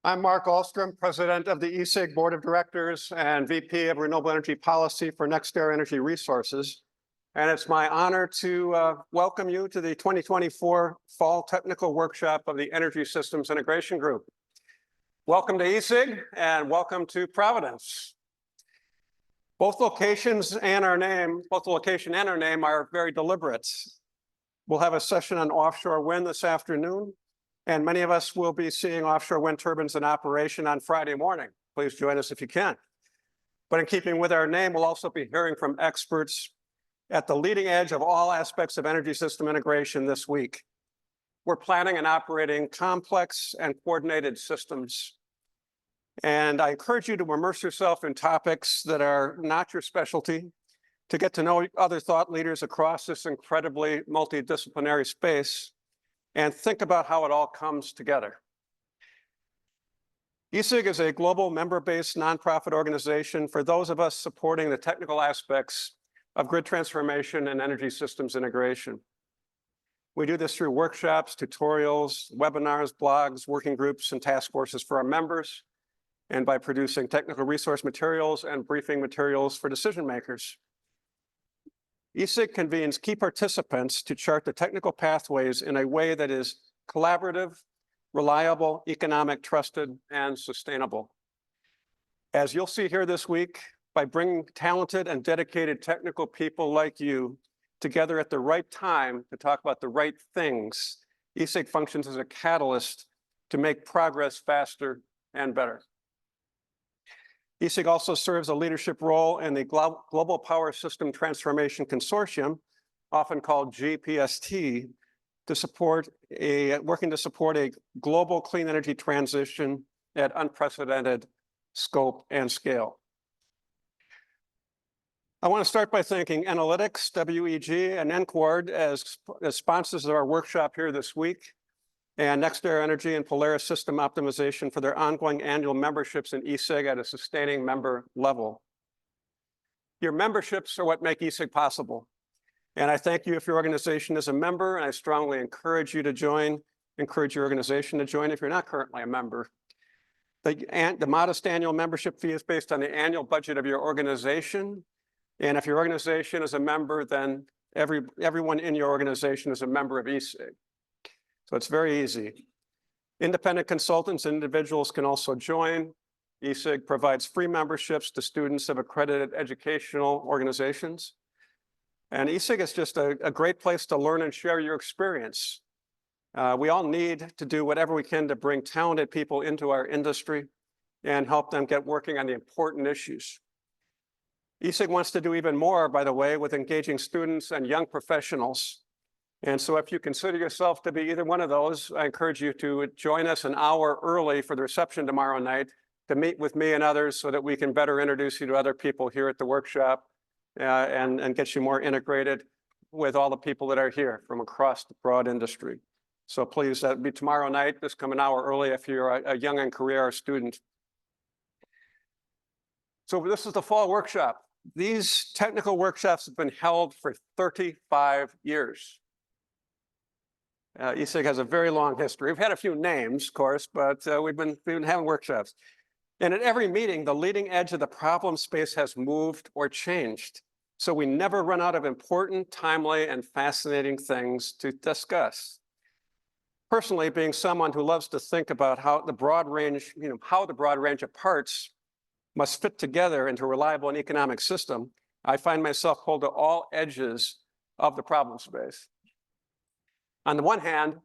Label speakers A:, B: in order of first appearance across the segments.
A: I'm Mark Ahlstrom, President of the ESIG Board of Directors and VP of Renewable Energy Policy for NextEra Energy Resources. And it's my honor to welcome you to the 2024 Fall Technical Workshop of the Energy Systems Integration Group. Welcome to ESIG and welcome to Providence. Both the location and our name are very deliberate. We'll have a session on offshore wind this afternoon, and many of us will be seeing offshore wind turbines in operation on Friday morning. Please join us if you can. But in keeping with our name, we'll also be hearing from experts at the leading edge of all aspects of energy system integration this week. We're planning and operating complex and coordinated systems. And I encourage you to immerse yourself in topics that are not your specialty, to get to know other thought leaders across this incredibly multidisciplinary space, and think about how it all comes together. ESIG is a global member-based nonprofit organization for those of us supporting the technical aspects of grid transformation and energy systems integration. We do this through workshops, tutorials, webinars, blogs, working groups, and task forces for our members, and by producing technical resource materials and briefing materials for decision makers. ESIG convenes key participants to chart the technical pathways in a way that is collaborative, reliable, economic, trusted, and sustainable. As you'll see here this week, by bringing talented and dedicated technical people like you together at the right time to talk about the right things, ESIG functions as a catalyst to make progress faster and better. ESIG also serves a leadership role in the Global Power System Transformation Consortium, often called GPST, working to support a global clean energy transition at unprecedented scope and scale. I want to start by thanking Analytics, WEG, and NCORD as sponsors of our workshop here this week, and NextEra Energy and Polaris System Optimization for their ongoing annual memberships in ESIG at a sustaining member level. Your memberships are what make ESIG possible. And I thank you if your organization is a member, and I strongly encourage you to join, encourage your organization to join if you're not currently a member. The modest annual membership fee is based on the annual budget of your organization. And if your organization is a member, then everyone in your organization is a member of ESIG. So it's very easy. Independent consultants and individuals can also join. ESIG provides free memberships to students of accredited educational organizations. And ESIG is just a great place to learn and share your experience. We all need to do whatever we can to bring talented people into our industry and help them get working on the important issues. ESIG wants to do even more, by the way, with engaging students and young professionals. And so if you consider yourself to be either one of those, I encourage you to join us an hour early for the reception tomorrow night to meet with me and others so that we can better introduce you to other people here at the workshop and get you more integrated with all the people that are here from across the broad industry. So please, that'll be tomorrow night. Just come an hour early if you're a young and career student. So this is the fall workshop. These technical workshops have been held for 35 years. ESIG has a very long history. We've had a few names, of course, but we've been having workshops. And at every meeting, the leading edge of the problem space has moved or changed. So we never run out of important, timely, and fascinating things to discuss. Personally, being someone who loves to think about how the broad range of parts must fit together into a reliable and economic system, I find myself pulled to all edges of the problem space. On the one hand,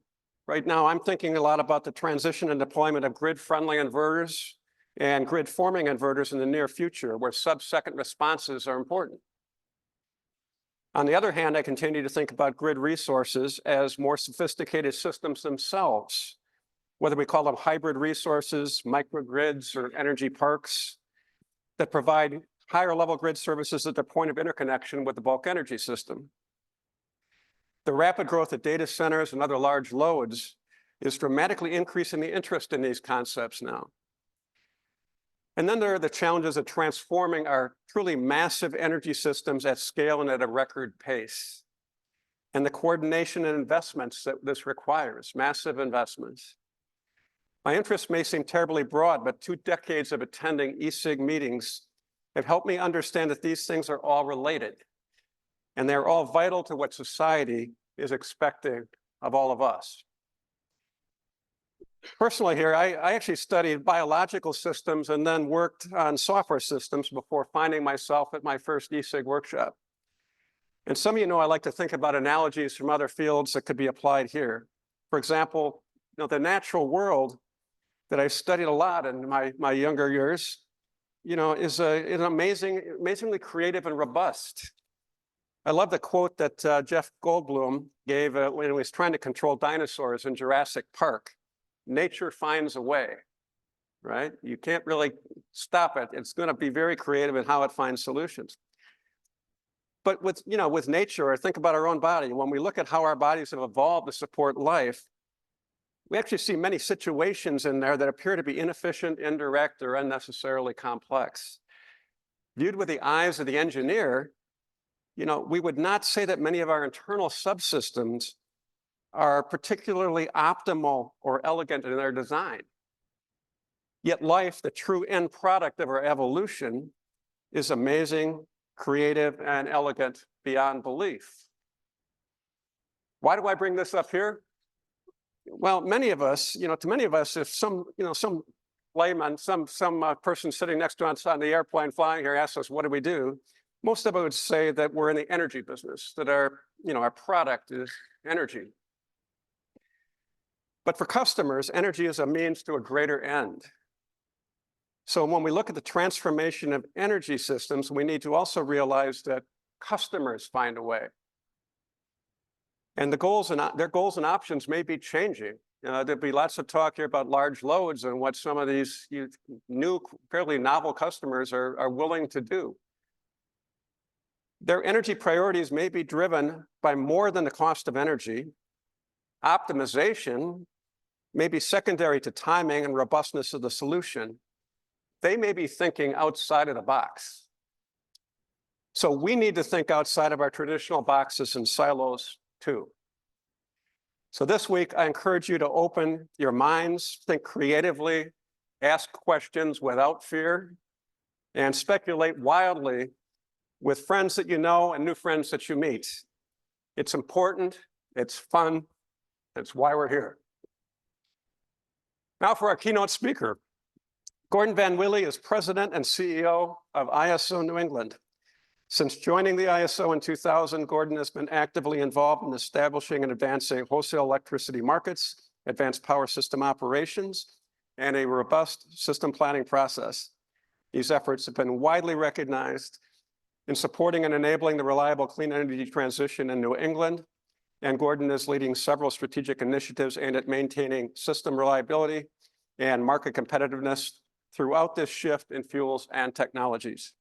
A: right now, I'm thinking a lot about the transition and deployment of grid-friendly inverters and grid-forming inverters in the near future, where sub-second responses are important. On the other hand, I continue to think about grid resources as more sophisticated systems themselves, whether we call them hybrid resources, microgrids, or energy parks, that provide higher level grid services at the point of interconnection with the bulk energy system. The rapid growth of data centers and other large loads is dramatically increasing the interest in these concepts now. And then there are the challenges of transforming our truly massive energy systems at scale and at a record pace, and the coordination and investments that this requires, massive investments. My interests may seem terribly broad, but 2 decades of attending ESIG meetings have helped me understand that these things are all related, and they're all vital to what society is expecting of all of us. Personally here, I actually studied biological systems and then worked on software systems before finding myself at my first ESIG workshop. And some of you know I like to think about analogies from other fields that could be applied here. For example, the natural world that I studied a lot in my younger years, is an amazingly creative and robust. I love the quote that Jeff Goldblum gave when he was trying to control dinosaurs in Jurassic Park. Nature finds a way, right? You can't really stop it. It's going to be very creative in how it finds solutions. But with nature, or think about our own body, when we look at how our bodies have evolved to support life, we actually see many situations in there that appear to be inefficient, indirect, or unnecessarily complex. Viewed with the eyes of the engineer, we would not say that many of our internal subsystems are particularly optimal or elegant in their design. Yet life, the true end product of our evolution, is amazing, creative, and elegant beyond belief. Why do I bring this up here? Well, many of us, to many of us, if some layman, some person sitting next to us on the airplane flying here asks us, what do? Most of us would say that we're in the energy business, that our product is energy. But for customers, energy is a means to a greater end. So when we look at the transformation of energy systems, we need to also realize that customers find a way. And their goals and options may be changing. There'll be lots of talk here about large loads and what some of these new, fairly novel customers are willing to do. Their energy priorities may be driven by more than the cost of energy. Optimization may be secondary to timing and robustness of the solution. They may be thinking outside of the box. So we need to think outside of our traditional boxes and silos too. So this week, I encourage you to open your minds, think creatively, ask questions without fear, and speculate wildly with friends that you know and new friends that you meet. It's important, it's fun, that's why we're here. Now for our keynote speaker. Gordon Van Welie is President and CEO of ISO New England. Since joining the ISO in 2000, Gordon has been actively involved in establishing and advancing wholesale electricity markets, advanced power system operations, and a robust system planning process. These efforts have been widely recognized in supporting and enabling the reliable clean energy transition in New England, and Gordon is leading several strategic initiatives aimed at maintaining system reliability and market competitiveness throughout this shift in fuels and technologies.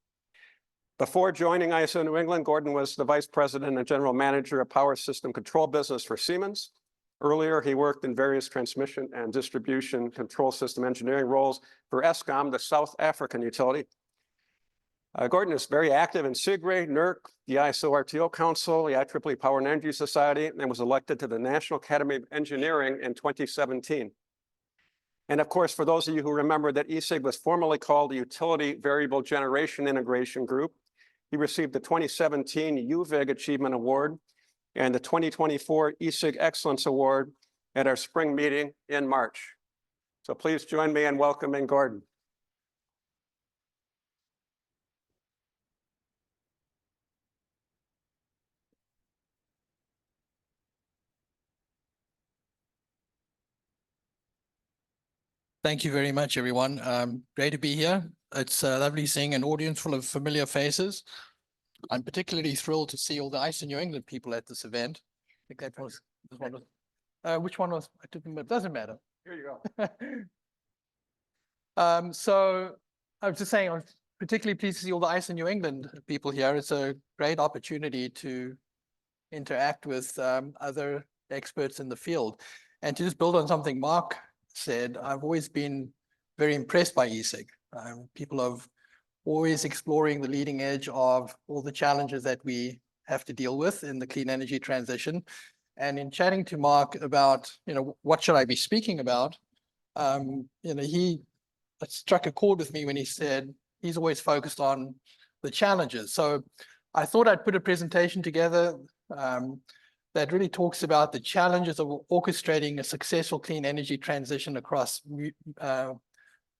A: Before joining ISO New England, Gordon was the Vice President and General Manager of Power System Control Business for Siemens. Earlier, he worked in various transmission and distribution control system engineering roles for Eskom, the South African utility. Gordon is very active in SIGRE, NERC, the ISO RTO Council, the IEEE Power and Energy Society, and was elected to the National Academy of Engineering in 2017. And of course, for those of you who remember that ESIG was formerly called the Utility Variable Generation Integration Group, he received the 2017 UVIG Achievement Award and the 2024 ESIG Excellence Award at our spring meeting in March. So please join me in welcoming Gordon.
B: Thank you very much, everyone. Great to be here. It's lovely seeing an audience full of familiar faces. I'm particularly thrilled to see all the ISO New England people at this event. I think that was this one. Which one was? I took them, but it doesn't matter.
A: Here you go.
B: So I was just saying, I'm particularly pleased to see all the ISO New England people here. It's a great opportunity to interact with other experts in the field. And to just build on something Mark said, I've always been very impressed by ESIG. People are always exploring the leading edge of all the challenges that we have to deal with in the clean energy transition. And in chatting to Mark about, what should I be speaking about? He struck a chord with me when he said he's always focused on the challenges. So I thought I'd put a presentation together that really talks about the challenges of orchestrating a successful clean energy transition across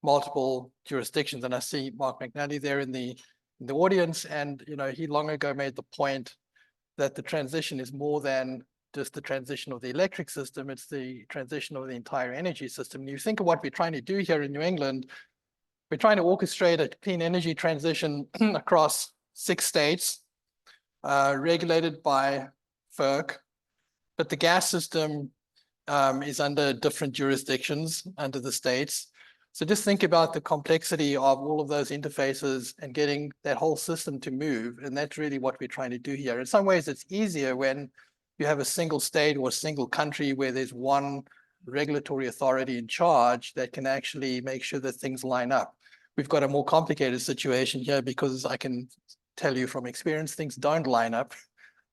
B: multiple jurisdictions. And I see Mark McNally there in the audience, and he long ago made the point that the transition is more than just the transition of the electric system, it's the transition of the entire energy system. And you think of what we're trying to do here in New England, we're trying to orchestrate a clean energy transition across 6 states, regulated by FERC, but the gas system is under different jurisdictions under the states. So just think about the complexity of all of those interfaces and getting that whole system to move. And that's really what we're trying to do here. In some ways, it's easier when you have a single state or a single country where there's one regulatory authority in charge that can actually make sure that things line up. We've got a more complicated situation here because I can tell you from experience, things don't line up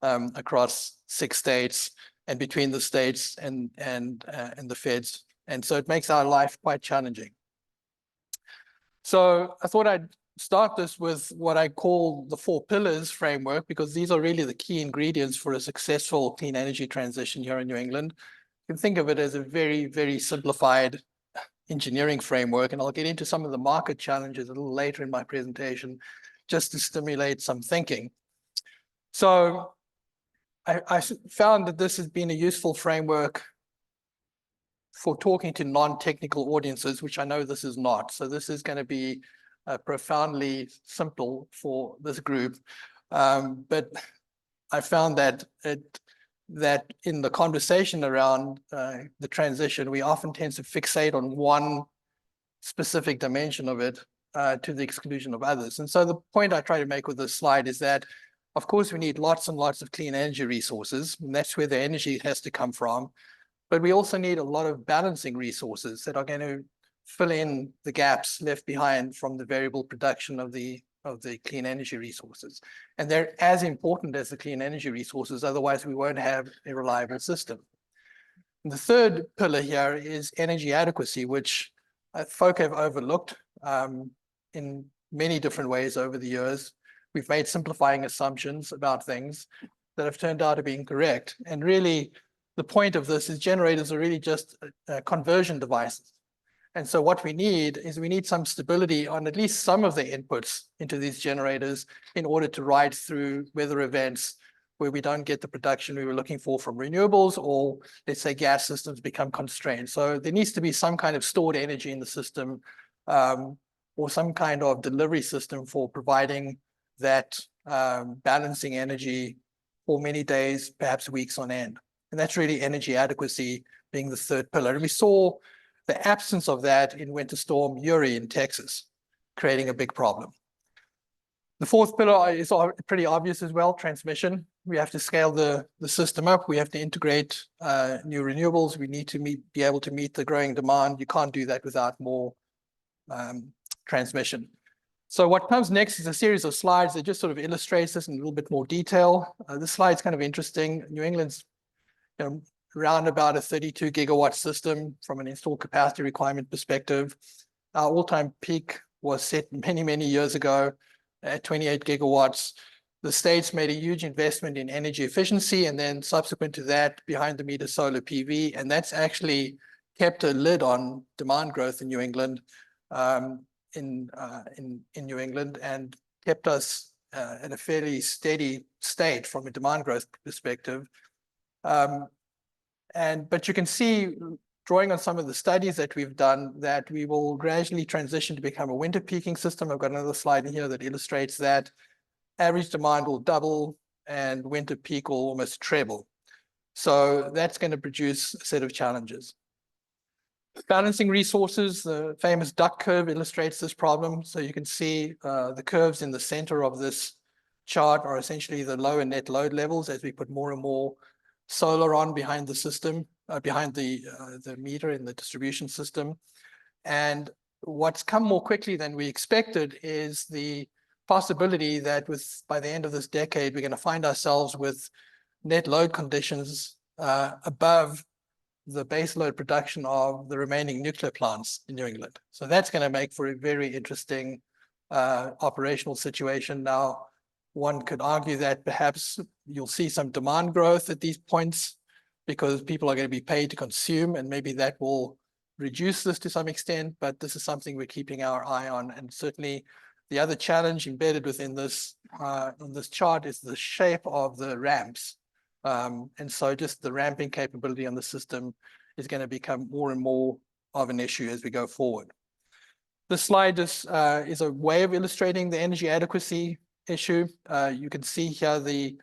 B: across 6 states and between the states and the feds. And so it makes our life quite challenging. So I thought I'd start this with what I call the 4 pillars framework, because these are really the key ingredients for a successful clean energy transition here in New England. You can think of it as a very, very simplified engineering framework, and I'll get into some of the market challenges a little later in my presentation, just to stimulate some thinking. So I found that this has been a useful framework for talking to non-technical audiences, which I know this is not. So this is going to be profoundly simple for this group. But I found that in the conversation around the transition, we often tend to fixate on one specific dimension of it to the exclusion of others. And so the point I try to make with this slide is that, of course, we need lots and lots of clean energy resources, and that's where the energy has to come from. But we also need a lot of balancing resources that are going to fill in the gaps left behind from the variable production of the clean energy resources. And they're as important as the clean energy resources, otherwise we won't have a reliable system. And the third pillar here is energy adequacy, which folk have overlooked in many different ways over the years. We've made simplifying assumptions about things that have turned out to be incorrect. And really, the point of this is generators are really just conversion devices. And so what we need is we need some stability on at least some of the inputs into these generators in order to ride through weather events where we don't get the production we were looking for from renewables, or let's say gas systems become constrained. So there needs to be some kind of stored energy in the system, or some kind of delivery system for providing that balancing energy for many days, perhaps weeks on end. And that's really energy adequacy being the third pillar. And we saw the absence of that in Winter Storm Uri in Texas, creating a big problem. The fourth pillar is pretty obvious as well, transmission. We have to scale the system up. We have to integrate new renewables. We need to be able to meet the growing demand. You can't do that without more transmission. So what comes next is a series of slides that just sort of illustrates this in a little bit more detail. This slide's kind of interesting. New England's around about a 32 gigawatt system from an installed capacity requirement perspective. Our all-time peak was set many, many years ago at 28 gigawatts. The states made a huge investment in energy efficiency, and then subsequent to that, behind the meter solar PV, and that's actually kept a lid on demand growth in New England, in New England, and kept us at a fairly steady state from a demand growth perspective. But you can see, drawing on some of the studies that we've done, that we will gradually transition to become a winter peaking system. I've got another slide in here that illustrates that. Average demand will double and winter peak will almost treble. So that's going to produce a set of challenges. Balancing resources, the famous duck curve illustrates this problem. So you can see the curves in the center of this chart are essentially the lower net load levels as we put more and more solar on behind the system, behind the meter in the distribution system. And what's come more quickly than we expected is the possibility that by the end of this decade, we're going to find ourselves with net load conditions above the baseload production of the remaining nuclear plants in New England. So that's going to make for a very interesting operational situation. Now, one could argue that perhaps you'll see some demand growth at these points because people are going to be paid to consume, and maybe that will reduce this to some extent, but this is something we're keeping our eye on. And certainly the other challenge embedded within this on this chart is the shape of the ramps. And so just the ramping capability on the system is going to become more and more of an issue as we go forward. This slide is a way of illustrating the energy adequacy issue. You can see here the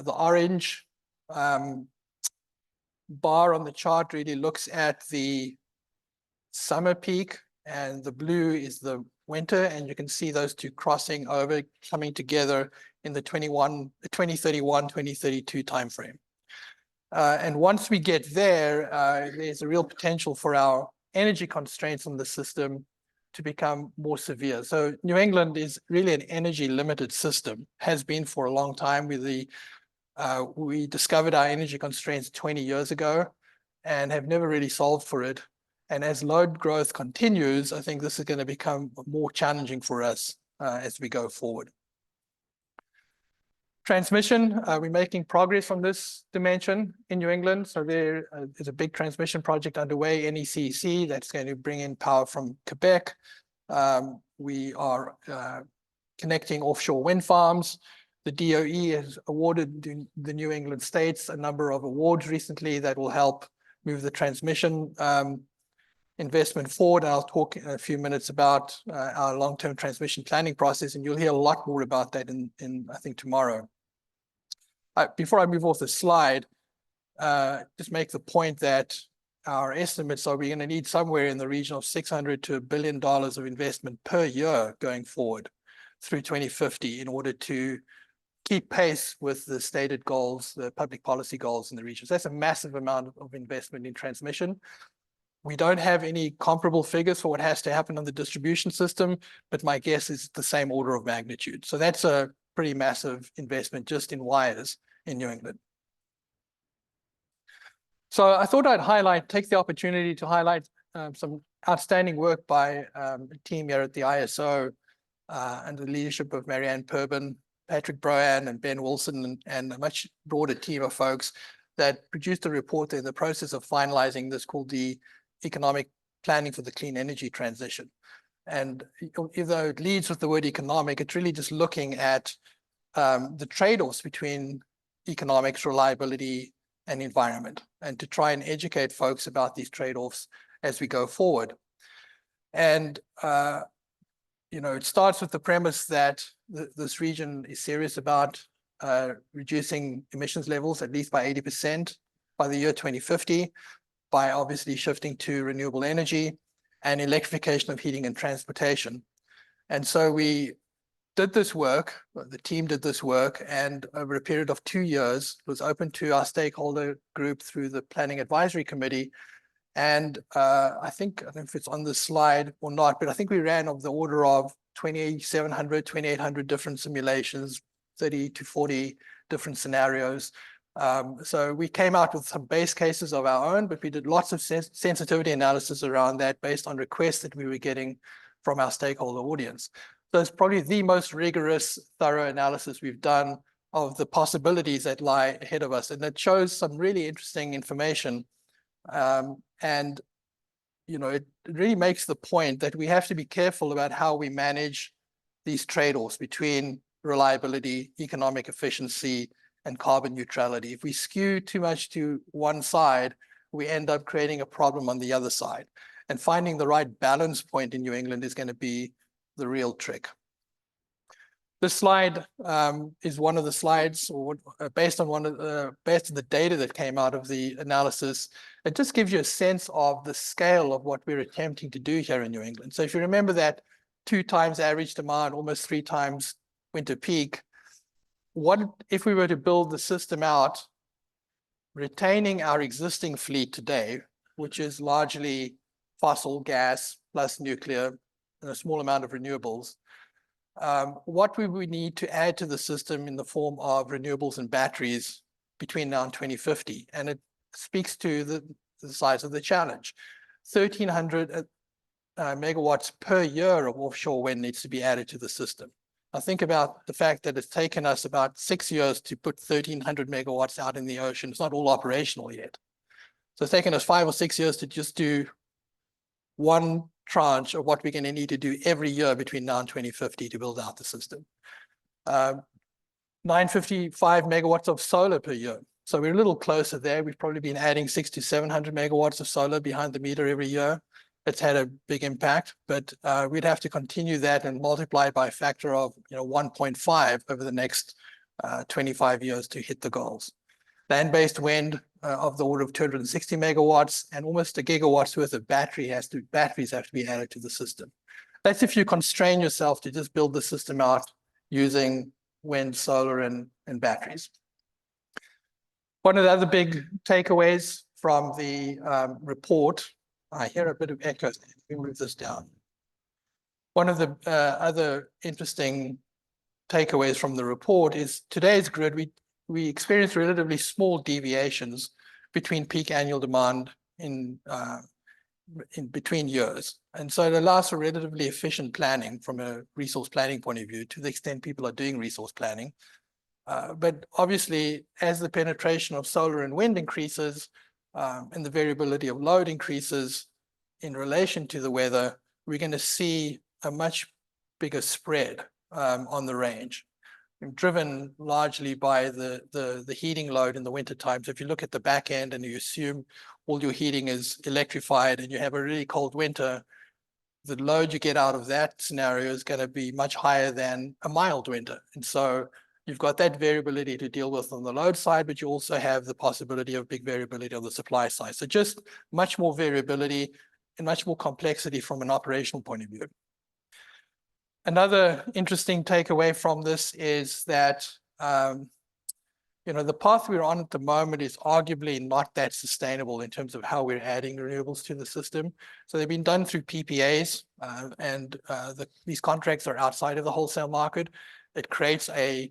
B: orange bar on the chart really looks at the summer peak, and the blue is the winter, and you can see those two crossing over, coming together in the 2031, 2032 timeframe. And once we get there, there's a real potential for our energy constraints on the system to become more severe. So New England is really an energy limited system, has been for a long time. We discovered our energy constraints 20 years ago and have never really solved for it. And as load growth continues, I think this is going to become more challenging for us as we go forward. Transmission, we're making progress on this dimension in New England. So there is a big transmission project underway, NECEC, that's going to bring in power from Quebec. We are connecting offshore wind farms. The DOE has awarded the New England states a number of awards recently that will help move the transmission investment forward. I'll talk in a few minutes about our long-term transmission planning process, and you'll hear a lot more about that in I think tomorrow. Before I move off the slide, just make the point that our estimates are we're going to need somewhere in the region of $600 to $1 billion of investment per year going forward through 2050 in order to keep pace with the stated goals, the public policy goals in the region. So that's a massive amount of investment in transmission. We don't have any comparable figures for what has to happen on the distribution system, but my guess is the same order of magnitude. So that's a pretty massive investment just in wires in New England. So I thought I'd take the opportunity to highlight some outstanding work by a team here at the ISO under the leadership of Marianne Purbin, Patrick Brohan, and Ben Wilson, and a much broader team of folks that produced a report. They're in the process of finalizing this called the Economic Planning for the Clean Energy Transition. And even though it leads with the word economic, it's really just looking at the trade-offs between economics, reliability, and environment, and to try and educate folks about these trade-offs as we go forward. And it starts with the premise that this region is serious about reducing emissions levels at least by 80% by the year 2050, by obviously shifting to renewable energy and electrification of heating and transportation. And so we did this work, the team did this work, and over a period of 2 years, it was open to our stakeholder group through the Planning Advisory Committee. And I don't know if it's on the slide or not, but I think we ran of the order of 2,700, 2,800 different simulations, 30 to 40 different scenarios. So we came out with some base cases of our own, but we did lots of sensitivity analysis around that based on requests that we were getting from our stakeholder audience. So it's probably the most rigorous, thorough analysis we've done of the possibilities that lie ahead of us. And it shows some really interesting information. And it really makes the point that we have to be careful about how we manage these trade-offs between reliability, economic efficiency, and carbon neutrality. If we skew too much to one side, we end up creating a problem on the other side. And finding the right balance point in New England is going to be the real trick. This slide is one of the slides, or based on the data that came out of the analysis. It just gives you a sense of the scale of what we're attempting to do here in New England. So if you remember that 2 times average demand, almost 3 times winter peak, what if we were to build the system out, retaining our existing fleet today, which is largely fossil gas plus nuclear and a small amount of renewables, what would we need to add to the system in the form of renewables and batteries between now and 2050? And it speaks to the the size of the challenge. 1,300 megawatts per year of offshore wind needs to be added to the system. Now think about the fact that it's taken us about 6 years to put 1,300 megawatts out in the ocean. It's not all operational yet. So it's taken us 5 or 6 years to just do one tranche of what we're going to need to do every year between now and 2050 to build out the system. 955 megawatts of solar per year. So we're a little closer there. We've probably been adding 600 to 700 megawatts of solar behind the meter every year. It's had a big impact, but we'd have to continue that and multiply by a factor of 1.5 over the next 25 years to hit the goals. Land-based wind of the order of 260 megawatts and almost a gigawatt's worth of batteries have to be added to the system. That's if you constrain yourself to just build the system out using wind, solar, and batteries. One of the other big takeaways from the report, I hear a bit of echo. Let me move this down. One of the other interesting takeaways from the report is today's grid, we experience relatively small deviations between peak annual demand in between years. And so it allows for relatively efficient planning from a resource planning point of view, to the extent people are doing resource planning. But obviously, as the penetration of solar and wind increases, and the variability of load increases in relation to the weather, we're going to see a much bigger spread on the range, driven largely by the heating load in the winter time. So if you look at the back end and you assume all your heating is electrified and you have a really cold winter, the load you get out of that scenario is going to be much higher than a mild winter. And so you've got that variability to deal with on the load side, but you also have the possibility of big variability on the supply side. So just much more variability and much more complexity from an operational point of view. Another interesting takeaway from this is that the path we're on at the moment is arguably not that sustainable in terms of how we're adding renewables to the system. So they've been done through PPAs, and these contracts are outside of the wholesale market. It creates a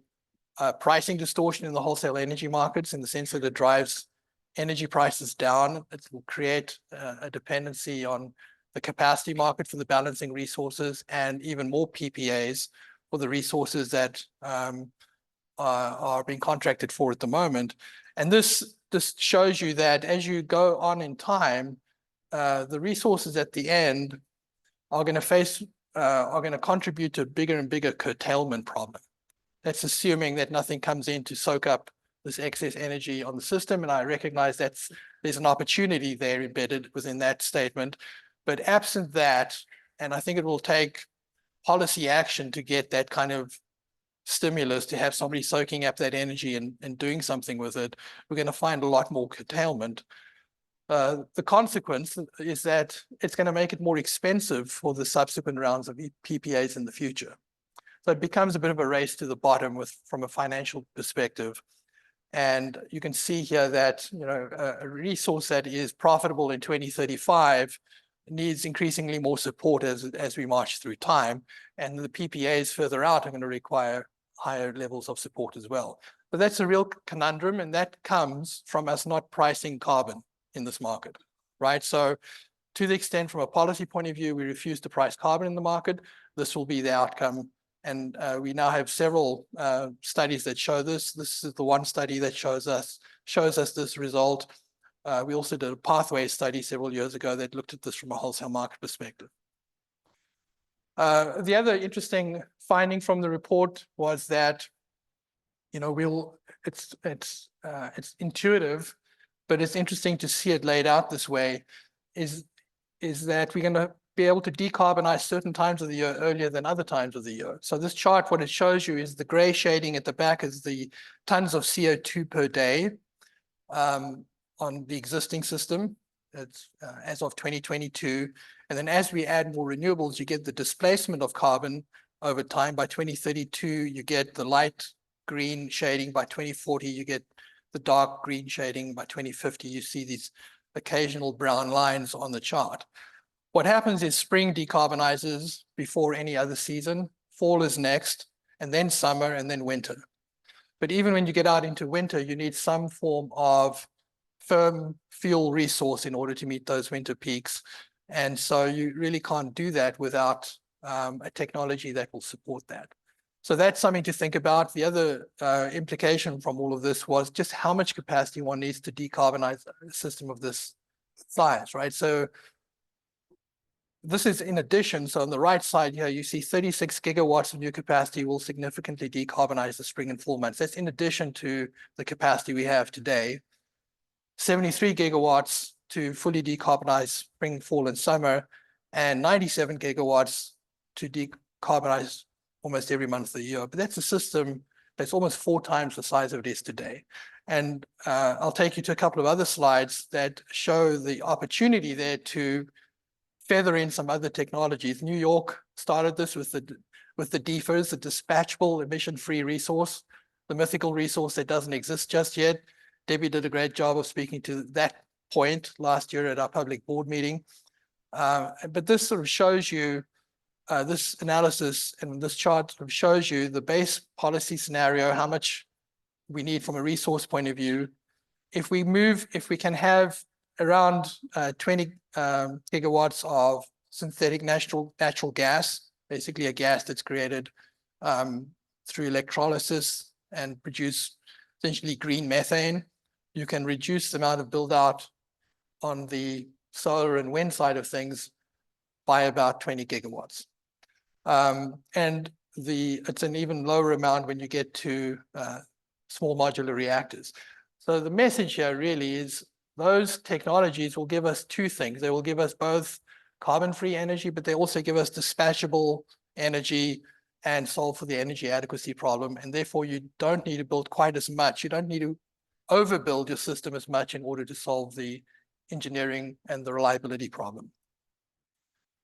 B: pricing distortion in the wholesale energy markets, in the sense that it drives energy prices down. It will create a dependency on the capacity market for the balancing resources, and even more PPAs for the resources that are being contracted for at the moment. And this shows you that as you go on in time, the resources at the end are going to contribute to a bigger and bigger curtailment problem. That's assuming that nothing comes in to soak up this excess energy on the system. And I recognize there's an opportunity there embedded within that statement. But absent that, and I think it will take policy action to get that kind of stimulus, to have somebody soaking up that energy and doing something with it, we're going to find a lot more curtailment. The consequence is that it's going to make it more expensive for the subsequent rounds of PPAs in the future. So it becomes a bit of a race to the bottom from a financial perspective. And you can see here that a resource that is profitable in 2035 needs increasingly more support as we march through time. And the PPAs further out are going to require higher levels of support as well. But that's a real conundrum, and that comes from us not pricing carbon in this market, right? So to the extent from a policy point of view, we refuse to price carbon in the market, this will be the outcome. And we now have several studies that show this. This is the one study that shows us this result. We also did a pathway study several years ago that looked at this from a wholesale market perspective. The other interesting finding from the report was that, it's intuitive, but it's interesting to see it laid out this way, is that we're going to be able to decarbonize certain times of the year earlier than other times of the year. So this chart, what it shows you is the gray shading at the back is the tons of CO2 per day on the existing system. It's as of 2022. And then as we add more renewables, you get the displacement of carbon over time. By 2032, you get the light green shading. By 2040, you get the dark green shading. By 2050, you see these occasional brown lines on the chart. What happens is spring decarbonizes before any other season, fall is next, and then summer, and then winter. But even when you get out into winter, you need some form of firm fuel resource in order to meet those winter peaks. And so you really can't do that without a technology that will support that. So that's something to think about. The other implication from all of this was just how much capacity one needs to decarbonize a system of this size, right? So this is in addition. So on the right side here, you see 36 gigawatts of new capacity will significantly decarbonize the spring and fall months. That's in addition to the capacity we have today. 73 gigawatts to fully decarbonize spring, fall, and summer, and 97 gigawatts to decarbonize almost every month of the year. But that's a system that's almost 4 times the size of it is today. And I'll take you to a couple of other slides that show the opportunity there to feather in some other technologies. New York started this with the DFRs, the dispatchable emission-free resource, the mythical resource that doesn't exist just yet. Debbie did a great job of speaking to that point last year at our public board meeting. But this sort of shows you, this analysis and this chart sort of shows you the base policy scenario, how much we need from a resource point of view. If we can have around 20 gigawatts of synthetic natural gas, basically a gas that's created through electrolysis and produce essentially green methane, you can reduce the amount of build out on the solar and wind side of things by about 20 gigawatts. And it's an even lower amount when you get to small modular reactors. So the message here really is those technologies will give us 2 things. They will give us both carbon-free energy, but they also give us dispatchable energy and solve for the energy adequacy problem. And therefore, you don't need to build quite as much. You don't need to overbuild your system as much in order to solve the engineering and the reliability problem.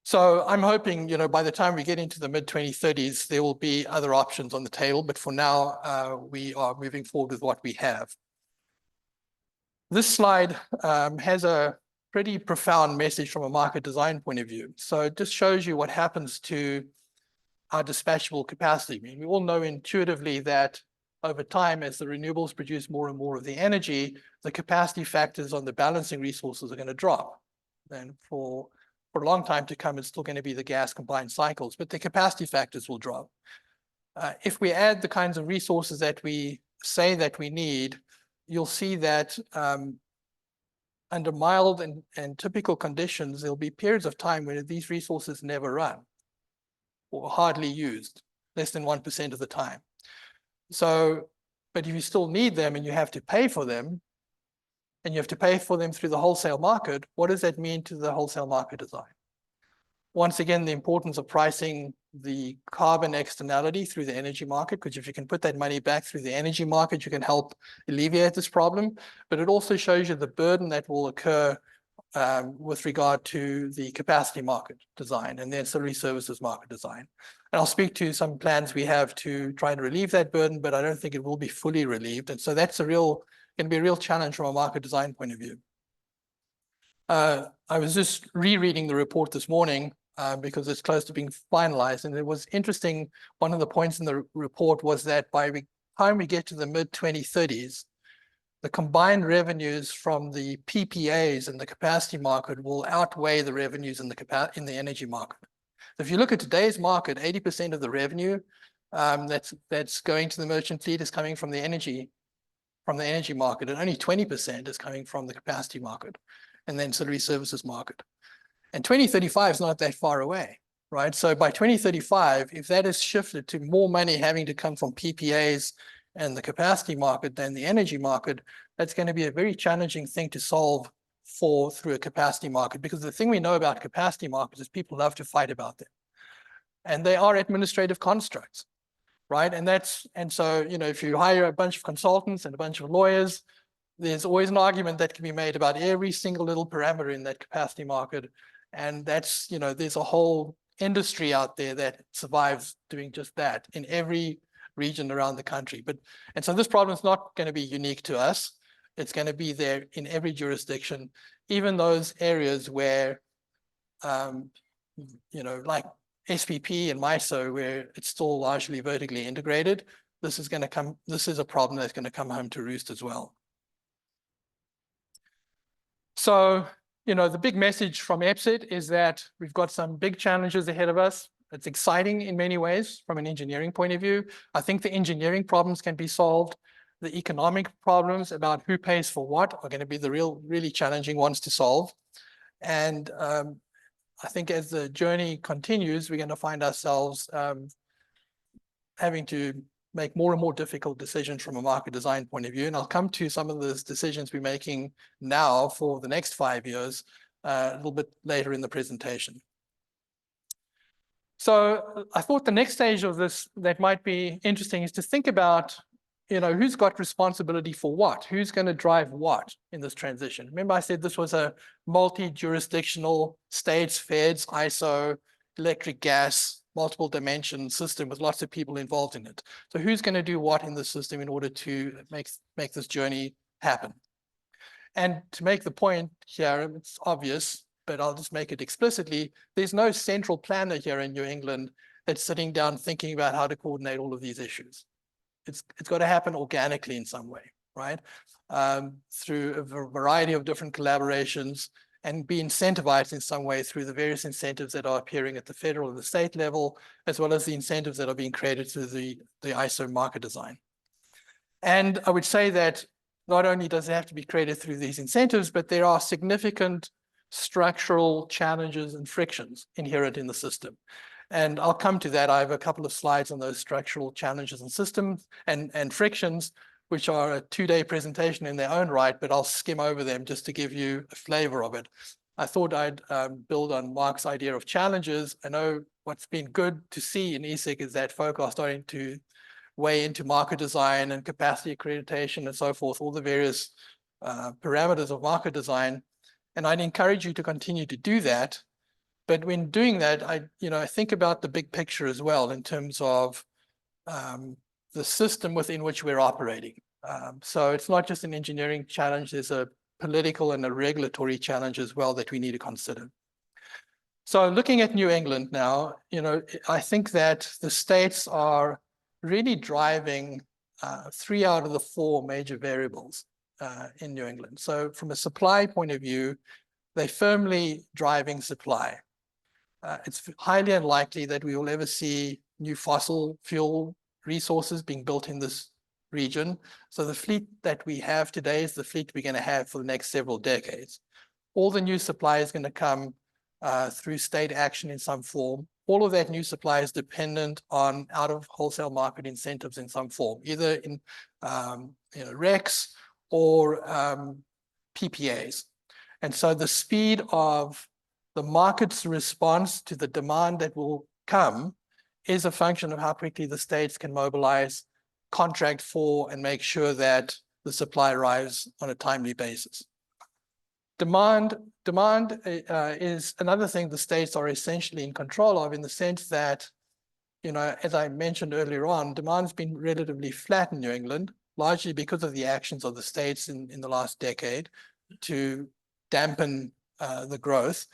B: So I'm hoping, by the time we get into the mid-2030s, there will be other options on the table. But for now, we are moving forward with what we have. This slide has a pretty profound message from a market design point of view. So it just shows you what happens to our dispatchable capacity. I mean, we all know intuitively that over time, as the renewables produce more and more of the energy, the capacity factors on the balancing resources are going to drop. And for a long time to come, it's still going to be the gas combined cycles, but the capacity factors will drop. If we add the kinds of resources that we say that we need, you'll see that under mild and typical conditions, there'll be periods of time where these resources never run or hardly used, less than 1% of the time. So, but if you still need them and you have to pay for them, and you have to pay for them through the wholesale market, what does that mean to the wholesale market design? Once again, the importance of pricing the carbon externality through the energy market, because if you can put that money back through the energy market, you can help alleviate this problem. But it also shows you the burden that will occur with regard to the capacity market design and the ancillary services market design. And I'll speak to some plans we have to try and relieve that burden, but I don't think it will be fully relieved. And so that's going to be a real challenge from a market design point of view. I was just rereading the report this morning because it's close to being finalized. And it was interesting, one of the points in the report was that by the time we get to the mid-2030s, the combined revenues from the PPAs and the capacity market will outweigh the revenues in the energy market. So if you look at today's market, 80% of the revenue that's going to the merchant fleet is coming from the energy market, and only 20% is coming from the capacity market and the ancillary services market. And 2035 is not that far away, right? So by 2035, if that is shifted to more money having to come from PPAs and the capacity market than the energy market, that's going to be a very challenging thing to solve for through a capacity market, because the thing we know about capacity markets is people love to fight about them. And they are administrative constructs, right? And so, if you hire a bunch of consultants and a bunch of lawyers, there's always an argument that can be made about every single little parameter in that capacity market. And that's, there's a whole industry out there that survives doing just that in every region around the country. And so this problem is not going to be unique to us. It's going to be there in every jurisdiction, even those areas where, like SPP and MISO, where it's still largely vertically integrated. This is a problem that's going to come home to roost as well. So, the big message from EPSIT is that we've got some big challenges ahead of us. It's exciting in many ways from an engineering point of view. I think the engineering problems can be solved. The economic problems about who pays for what are going to be the really challenging ones to solve. And I think as the journey continues, we're going to find ourselves having to make more and more difficult decisions from a market design point of view. And I'll come to some of those decisions we're making now for the next 5 years a little bit later in the presentation. So I thought the next stage of this that might be interesting is to think about, who's got responsibility for what? Who's going to drive what in this transition? Remember I said this was a multi-jurisdictional states, feds, ISO, electric, gas, multiple dimension system with lots of people involved in it. So who's going to do what in the system in order to make this journey happen? And to make the point here, it's obvious, but I'll just make it explicitly. There's no central planner here in New England that's sitting down thinking about how to coordinate all of these issues. It's got to happen organically in some way, right? Through a variety of different collaborations and be incentivized in some way through the various incentives that are appearing at the federal and the state level, as well as the incentives that are being created through the ISO market design. And I would say that not only does it have to be created through these incentives, but there are significant structural challenges and frictions inherent in the system. And I'll come to that. I have a couple of slides on those structural challenges and systems and frictions, which are a 2-day presentation in their own right, but I'll skim over them just to give you a flavor of it. I thought I'd build on Mark's idea of challenges. I know what's been good to see in ESIG is that folk are starting to weigh into market design and capacity accreditation and so forth, all the various parameters of market design. And I'd encourage you to continue to do that. But when doing that, I think about the big picture as well in terms of the system within which we're operating. So it's not just an engineering challenge, there's a political and a regulatory challenge as well that we need to consider. So looking at New England now, I think that the states are really driving 3 out of the 4 major variables in New England. So from a supply point of view, they're firmly driving supply. It's highly unlikely that we will ever see new fossil fuel resources being built in this region. So the fleet that we have today is the fleet we're going to have for the next several decades. All the new supply is going to come through state action in some form. All of that new supply is dependent on out of wholesale market incentives in some form, either in RECs or PPAs. And so the speed of the market's response to the demand that will come is a function of how quickly the states can mobilize, contract for, and make sure that the supply arrives on a timely basis. Demand is another thing the states are essentially in control of, in the sense that, as I mentioned earlier on, demand's been relatively flat in New England, largely because of the actions of the states in the last decade to dampen the growth.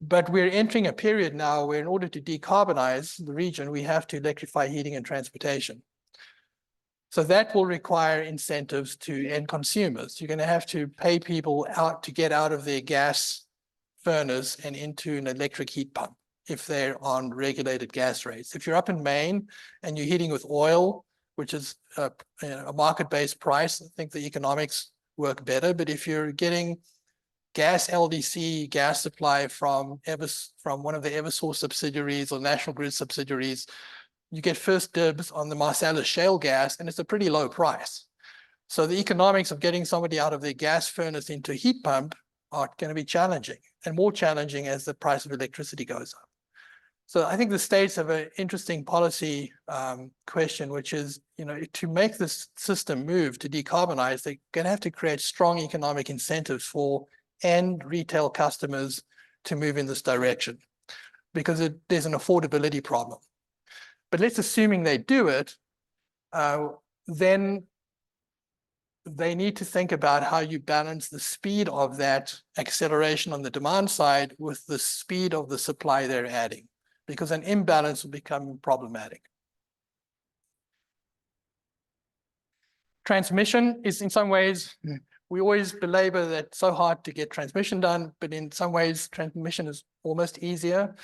B: But we're entering a period now where in order to decarbonize the region, we have to electrify heating and transportation. So that will require incentives to end consumers. You're going to have to pay people out to get out of their gas furnace and into an electric heat pump if they're on regulated gas rates. If you're up in Maine and you're heating with oil, which is a market-based price, I think the economics work better. But if you're getting gas LDC, gas supply from one of the Eversource subsidiaries or National Grid subsidiaries, you get first dibs on the Marcellus shale gas, and it's a pretty low price. So the economics of getting somebody out of their gas furnace into a heat pump are going to be challenging, and more challenging as the price of electricity goes up. So I think the states have an interesting policy question, which is, to make this system move to decarbonize, they're going to have to create strong economic incentives for end retail customers to move in this direction, because there's an affordability problem. But let's assuming they do it, then they need to think about how you balance the speed of that acceleration on the demand side with the speed of the supply they're adding, because an imbalance will become problematic. Transmission is in some ways we always belabor that it's so hard to get transmission done, but in some ways, transmission is almost easier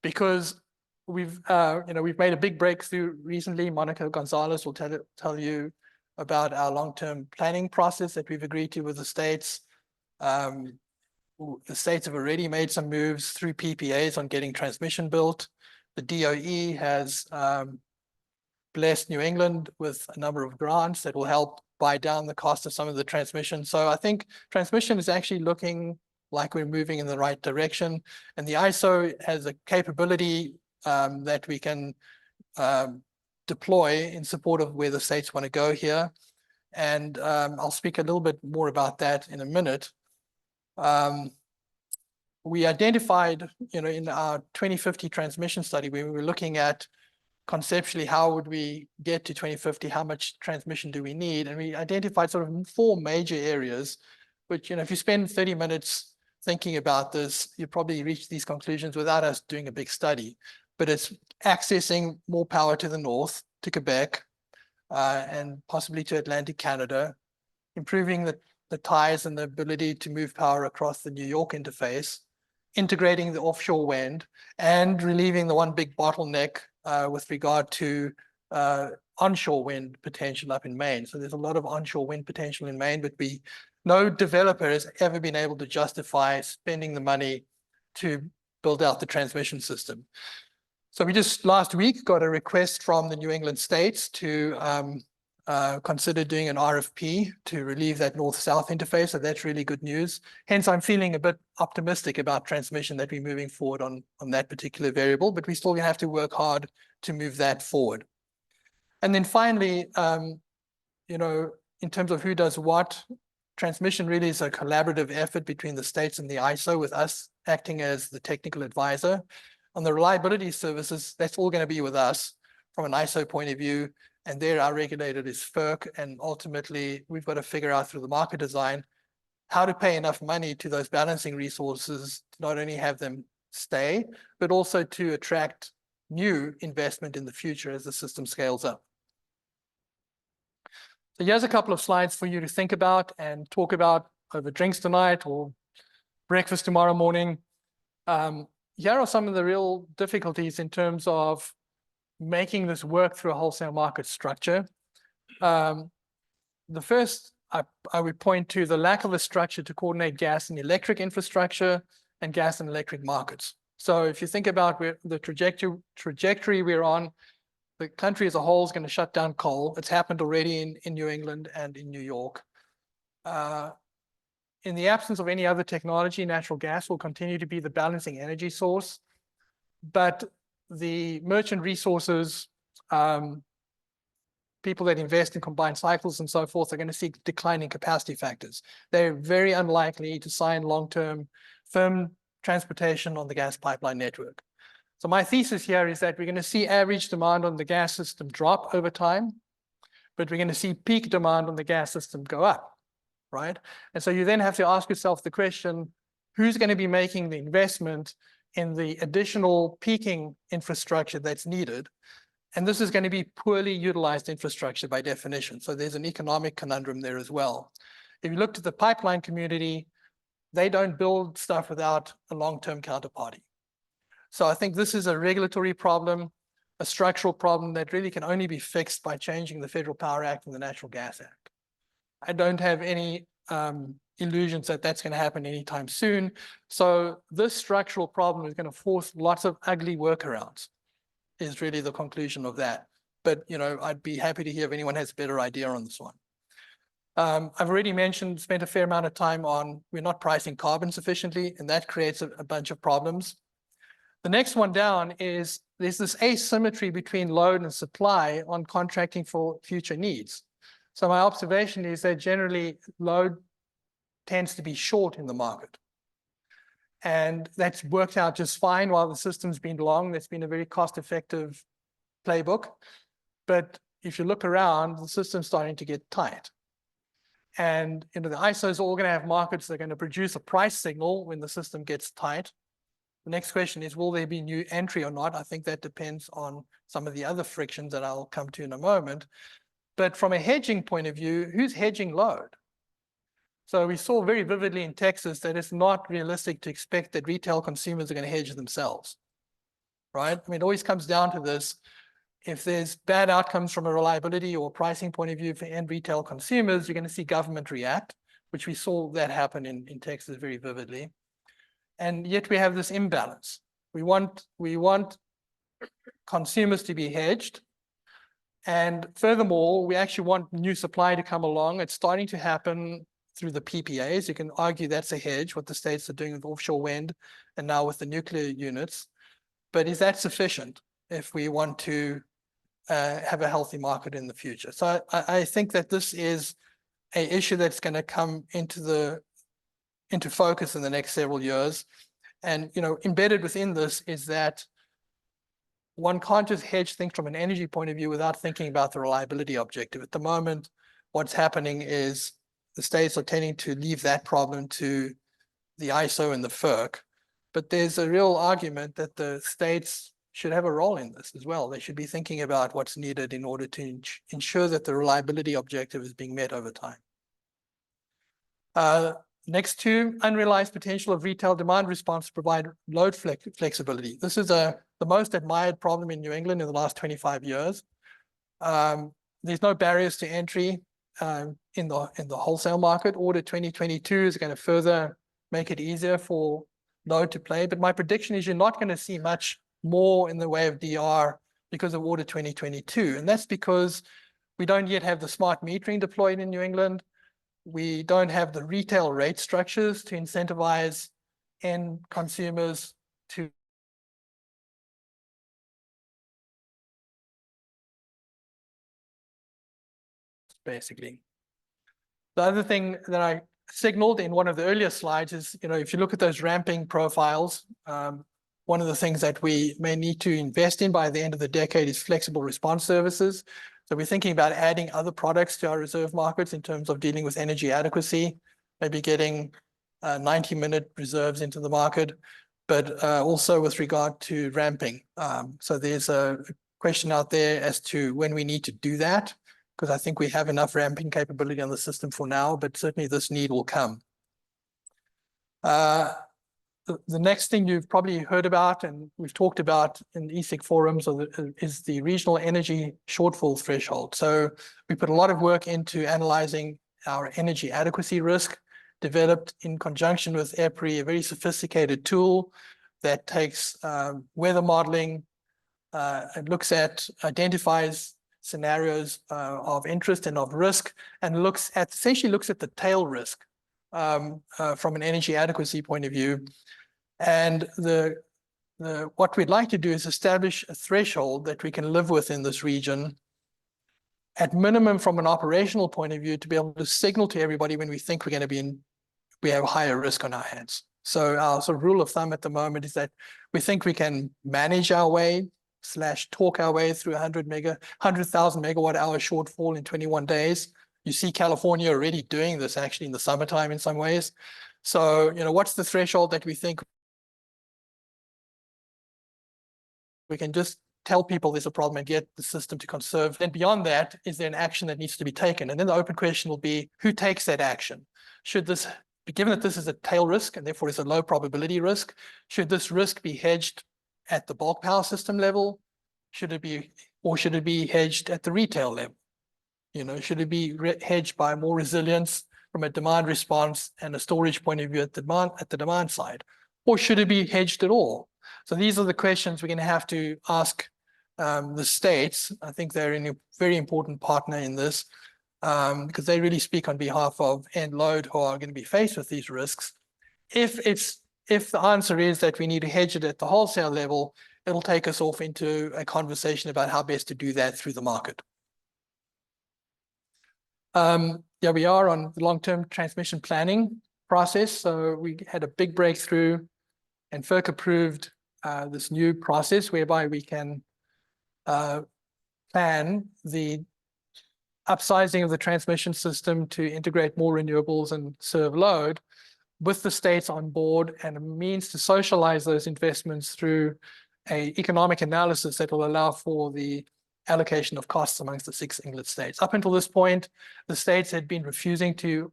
B: because we've made a big breakthrough recently. Monica Gonzalez will tell you about our long-term planning process that we've agreed to with the states. The states have already made some moves through PPAs on getting transmission built. The DOE has blessed New England with a number of grants that will help buy down the cost of some of the transmission. So I think transmission is actually looking like we're moving in the right direction. And the ISO has a capability that we can deploy in support of where the states want to go here. And I'll speak a little bit more about that in a minute. We identified, in our 2050 transmission study, we were looking at conceptually how would we get to 2050, how much transmission do we need? And we identified sort of 4 major areas, which, if you spend 30 minutes thinking about this, you probably reach these conclusions without us doing a big study. But it's accessing more power to the north, to Quebec, and possibly to Atlantic Canada, improving the ties and the ability to move power across the New York interface, integrating the offshore wind, and relieving the one big bottleneck with regard to onshore wind potential up in Maine. So there's a lot of onshore wind potential in Maine, but no developer has ever been able to justify spending the money to build out the transmission system. So we just last week got a request from the New England states to consider doing an RFP to relieve that north-south interface. So that's really good news. Hence, I'm feeling a bit optimistic about transmission, that we're moving forward on that particular variable, but we still gonna have to work hard to move that forward. And then finally, in terms of who does what, transmission really is a collaborative effort between the states and the ISO, with us acting as the technical advisor. On the reliability services, that's all going to be with us from an ISO point of view. And there our regulator is FERC. And ultimately, we've got to figure out through the market design how to pay enough money to those balancing resources to not only have them stay, but also to attract new investment in the future as the system scales up. So here's a couple of slides for you to think about and talk about over drinks tonight or breakfast tomorrow morning. Here are some of the real difficulties in terms of making this work through a wholesale market structure. The first, I would point to the lack of a structure to coordinate gas and electric infrastructure and gas and electric markets. So if you think about the trajectory we're on, the country as a whole is going to shut down coal. It's happened already in New England and in New York. In the absence of any other technology, natural gas will continue to be the balancing energy source. But the merchant resources, people that invest in combined cycles and so forth, are going to see declining capacity factors. They're very unlikely to sign long-term firm transportation on the gas pipeline network. So my thesis here is that we're going to see average demand on the gas system drop over time, but we're going to see peak demand on the gas system go up. Right? And so you then have to ask yourself the question, who's going to be making the investment in the additional peaking infrastructure that's needed? And this is going to be poorly utilized infrastructure by definition. So there's an economic conundrum there as well. If you look to the pipeline community, they don't build stuff without a long-term counterparty. So I think this is a regulatory problem, a structural problem that really can only be fixed by changing the Federal Power Act and the Natural Gas Act. I don't have any illusions that that's going to happen anytime soon. So this structural problem is going to force lots of ugly workarounds, is really the conclusion of that. But, I'd be happy to hear if anyone has a better idea on this one. I've already spent a fair amount of time on we're not pricing carbon sufficiently, and that creates a bunch of problems. The next one down is there's this asymmetry between load and supply on contracting for future needs. So my observation is that generally load tends to be short in the market. And that's worked out just fine while the system's been long. That's been a very cost-effective playbook. But if you look around, the system's starting to get tight. And the ISOs are all going to have markets that are going to produce a price signal when the system gets tight. The next question is, will there be new entry or not? I think that depends on some of the other frictions that I'll come to in a moment. But from a hedging point of view, who's hedging load? So we saw very vividly in Texas that it's not realistic to expect that retail consumers are going to hedge themselves, right? I mean, it always comes down to this. If there's bad outcomes from a reliability or pricing point of view for end retail consumers, you're going to see government react, which we saw that happen in Texas very vividly. And yet we have this imbalance. We want consumers to be hedged. And furthermore, we actually want new supply to come along. It's starting to happen through the PPAs. You can argue that's a hedge, what the states are doing with offshore wind and now with the nuclear units. But is that sufficient if we want to have a healthy market in the future? So I think that this is an issue that's going to come into focus in the next several years. And embedded within this is that one can't just hedge things from an energy point of view without thinking about the reliability objective. At the moment, what's happening is the states are tending to leave that problem to the ISO and the FERC. But there's a real argument that the states should have a role in this as well. They should be thinking about what's needed in order to ensure that the reliability objective is being met over time. Next to unrealized potential of retail demand response to provide load flexibility. This is the most admired problem in New England in the last 25 years. There's no barriers to entry in the wholesale market. Order 2022 is going to further make it easier for load to play. But my prediction is you're not going to see much more in the way of DR because of Order 2022. And that's because we don't yet have the smart metering deployed in New England. We don't have the retail rate structures to incentivize end consumers to basically. The other thing that I signaled in one of the earlier slides is, if you look at those ramping profiles, one of the things that we may need to invest in by the end of the decade is flexible response services. So we're thinking about adding other products to our reserve markets in terms of dealing with energy adequacy, maybe getting 90-minute reserves into the market, but also with regard to ramping. So there's a question out there as to when we need to do that, because I think we have enough ramping capability on the system for now, but certainly this need will come. The next thing you've probably heard about and we've talked about in the ESIG forums is the regional energy shortfall threshold. So we put a lot of work into analyzing our energy adequacy risk, developed in conjunction with EPRI, a very sophisticated tool that takes weather modeling, it identifies scenarios of interest and of risk, and essentially looks at the tail risk from an energy adequacy point of view. And what we'd like to do is establish a threshold that we can live with in this region, at minimum from an operational point of view, to be able to signal to everybody when we think we have higher risk on our hands. So our sort of rule of thumb at the moment is that we think we can manage our way / talk our way through 100,000 megawatt hour shortfall in 21 days. You see California already doing this actually in the summertime in some ways. So, what's the threshold that we think we can just tell people there's a problem and get the system to conserve? And beyond that, is there an action that needs to be taken? And then the open question will be, who takes that action? Should this, given that this is a tail risk and therefore is a low probability risk, should this risk be hedged at the bulk power system level? Should it be hedged at the retail level? Should it be hedged by more resilience from a demand response and a storage point of view at the demand side? Or should it be hedged at all? So these are the questions we're going to have to ask the states. I think they're a very important partner in this because they really speak on behalf of end load who are going to be faced with these risks. If the answer is that we need to hedge it at the wholesale level, it'll take us off into a conversation about how best to do that through the market. We are on the long-term transmission planning process. So we had a big breakthrough and FERC approved this new process whereby we can plan the upsizing of the transmission system to integrate more renewables and serve load with the states on board, and a means to socialize those investments through an economic analysis that will allow for the allocation of costs amongst the 6 English states. Up until this point, the states had been refusing to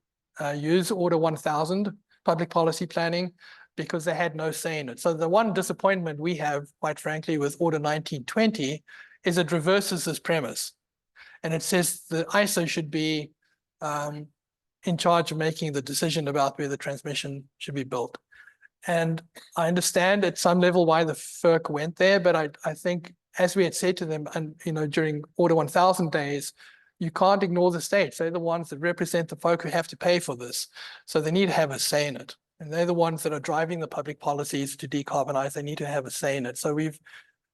B: use Order 1000 public policy planning because they had no say in it. So the one disappointment we have, quite frankly, with Order 1920 is it reverses this premise. And it says the ISO should be in charge of making the decision about where the transmission should be built. And I understand at some level why the FERC went there, but I think, as we had said to them, and during Order 1000 days, you can't ignore the states. They're the ones that represent the folk who have to pay for this. So they need to have a say in it. And they're the ones that are driving the public policies to decarbonize. They need to have a say in it. So we've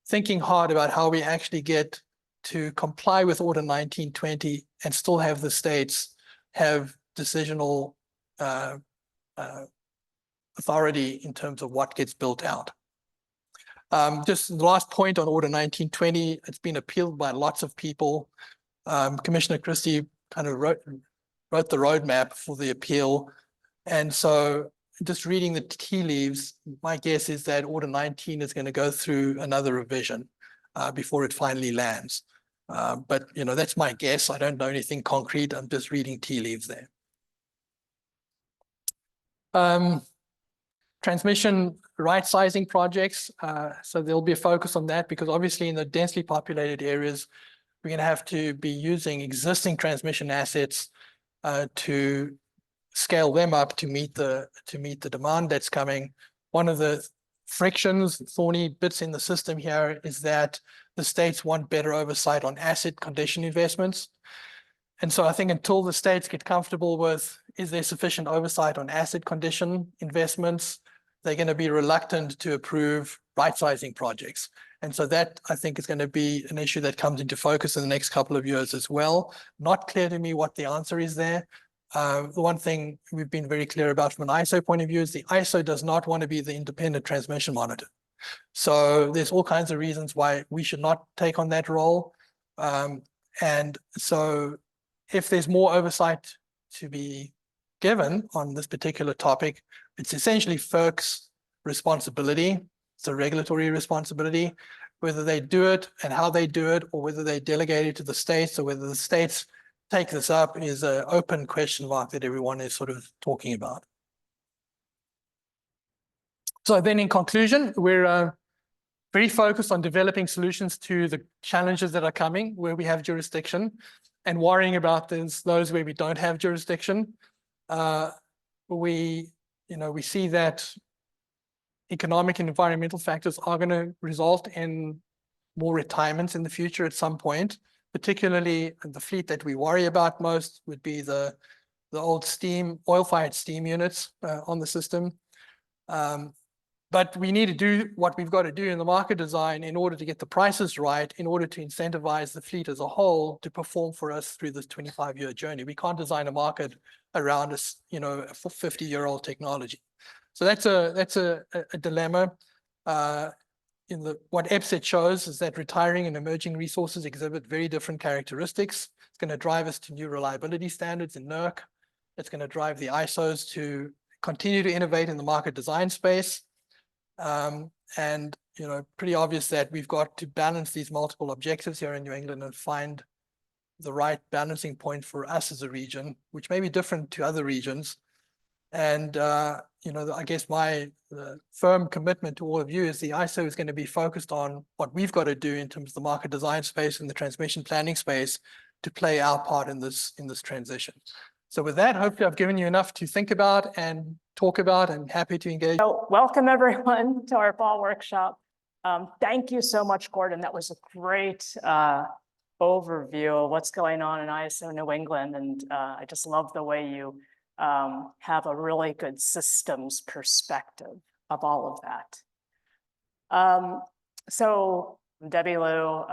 B: thinking hard about how we actually get to comply with Order 1920 and still have the states have decisional authority in terms of what gets built out. Just the last point on Order 1920, it's been appealed by lots of people. Commissioner Christie kind of wrote the roadmap for the appeal. And so just reading the tea leaves, my guess is that Order 19 is going to go through another revision before it finally lands. But that's my guess. I don't know anything concrete. I'm just reading tea leaves there. Transmission right sizing projects. So there'll be a focus on that because obviously in the densely populated areas, we're going to have to be using existing transmission assets to scale them up to meet the demand that's coming. One of the frictions, thorny bits in the system here is that the states want better oversight on asset condition investments. And so I think until the states get comfortable with, is there sufficient oversight on asset condition investments, they're going to be reluctant to approve right-sizing projects. And so that, I think, is going to be an issue that comes into focus in the next couple of years as well. Not clear to me what the answer is there. The one thing we've been very clear about from an ISO point of view is the ISO does not want to be the independent transmission monitor. So there's all kinds of reasons why we should not take on that role. And so if there's more oversight to be given on this particular topic, it's essentially FERC's responsibility. It's a regulatory responsibility. Whether they do it and how they do it, or whether they delegate it to the states, or whether the states take this up is an open question mark that everyone is sort of talking about. So then in conclusion, we're very focused on developing solutions to the challenges that are coming where we have jurisdiction and worrying about those where we don't have jurisdiction. We see that economic and environmental factors are going to result in more retirements in the future at some point. Particularly the fleet that we worry about most would be the old oil-fired steam units on the system. But we need to do what we've got to do in the market design in order to get the prices right, in order to incentivize the fleet as a whole to perform for us through this 25-year journey. We can't design a market around a 50-year-old technology. So that's a dilemma. What EPSET shows is that retiring and emerging resources exhibit very different characteristics. It's going to drive us to new reliability standards in NERC. It's going to drive the ISOs to continue to innovate in the market design space. And pretty obvious that we've got to balance these multiple objectives here in New England and find the right balancing point for us as a region, which may be different to other regions. And I guess my firm commitment to all of you is the ISO is going to be focused on what we've got to do in terms of the market design space and the transmission planning space to play our part in this transition. So with that, hopefully I've given you enough to think about and talk about, and happy to engage.
C: So welcome everyone to our fall workshop. Thank you so much, Gordon. That was a great overview of what's going on in ISO New England. And I just love the way you have a really good systems perspective of all of that. So Debbie Lou,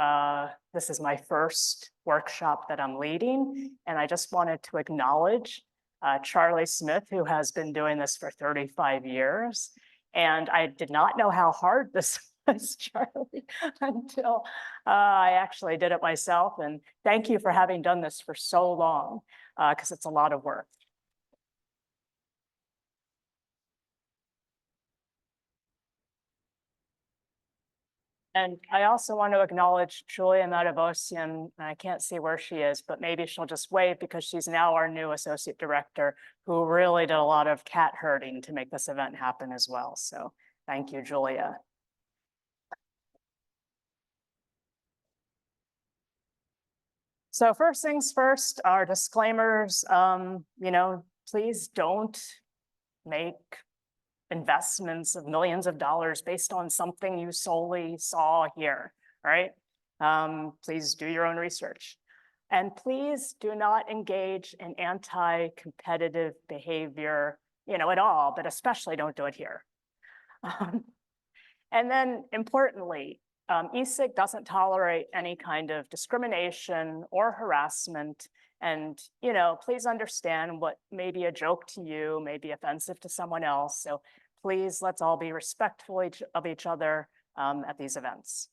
C: this is my first workshop that I'm leading, and I just wanted to acknowledge Charlie Smith, who has been doing this for 35 years. And I did not know how hard this was, Charlie, until I actually did it myself. And thank you for having done this for so long, because it's a lot of work. And I also want to acknowledge Julia Matavosian, and I can't see where she is, but maybe she'll just wave because she's now our new associate director, who really did a lot of cat herding to make this event happen as well. So thank you, Julia. So first things first, our disclaimers, please don't make investments of millions of dollars based on something you solely saw here, right? Please do your own research. And please do not engage in anti-competitive behavior, at all, but especially don't do it here. And then importantly, ESIG doesn't tolerate any kind of discrimination or harassment. And, please understand what may be a joke to you, may be offensive to someone else. So please, let's all be respectful of each other at these events.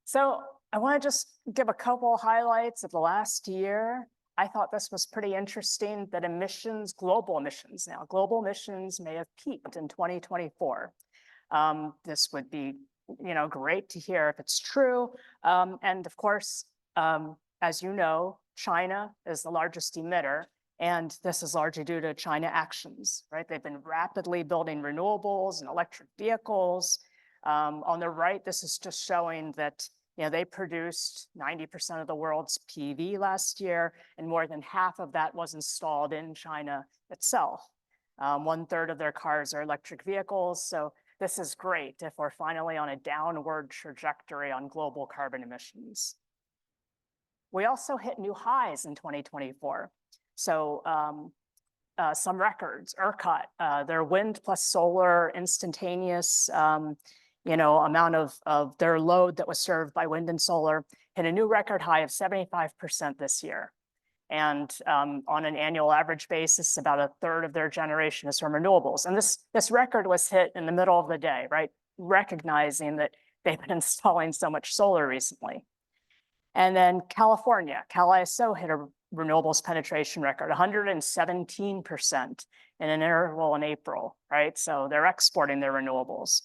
C: So I want to just give a couple highlights of the last year. I thought this was pretty interesting that global emissions may have peaked in 2024. This would be, great to hear if it's true. And of course, as you know, China is the largest emitter, and this is largely due to China actions, right? They've been rapidly building renewables and electric vehicles. On the right, this is just showing that they produced 90% of the world's PV last year, and more than half of that was installed in China itself. 1/3 of their cars are electric vehicles, so this is great if we're finally on a downward trajectory on global carbon emissions. We also hit new highs in 2024. So some records, ERCOT, their wind plus solar instantaneous, amount of their load that was served by wind and solar hit a new record high of 75% this year. And on an annual average basis, about 1/3 of their generation is from renewables. And this record was hit in the middle of the day, right? Recognizing that they've been installing so much solar recently. And then California, CalISO hit a renewables penetration record, 117% in an interval in April, right? So they're exporting their renewables.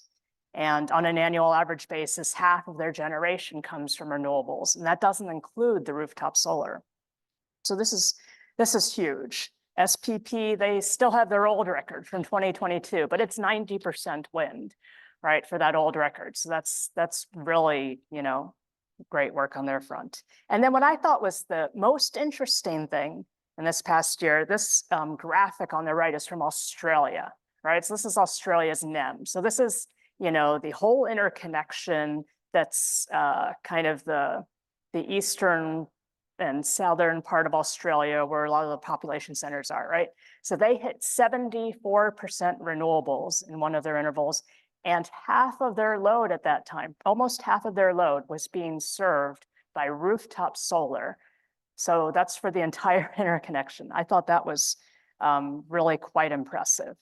C: And on an annual average basis, half of their generation comes from renewables. And that doesn't include the rooftop solar. So this is huge. SPP, they still have their old record from 2022, but it's 90% wind, right, for that old record. So that's really, great work on their front. And then what I thought was the most interesting thing in this past year, this graphic on the right is from Australia, right? So this is Australia's NEM. So this is, the whole interconnection that's kind of the eastern and southern part of Australia where a lot of the population centers are, right? So they hit 74% renewables in one of their intervals, and half of their load at that time, almost half of their load was being served by rooftop solar. So that's for the entire interconnection. I thought that was really quite impressive.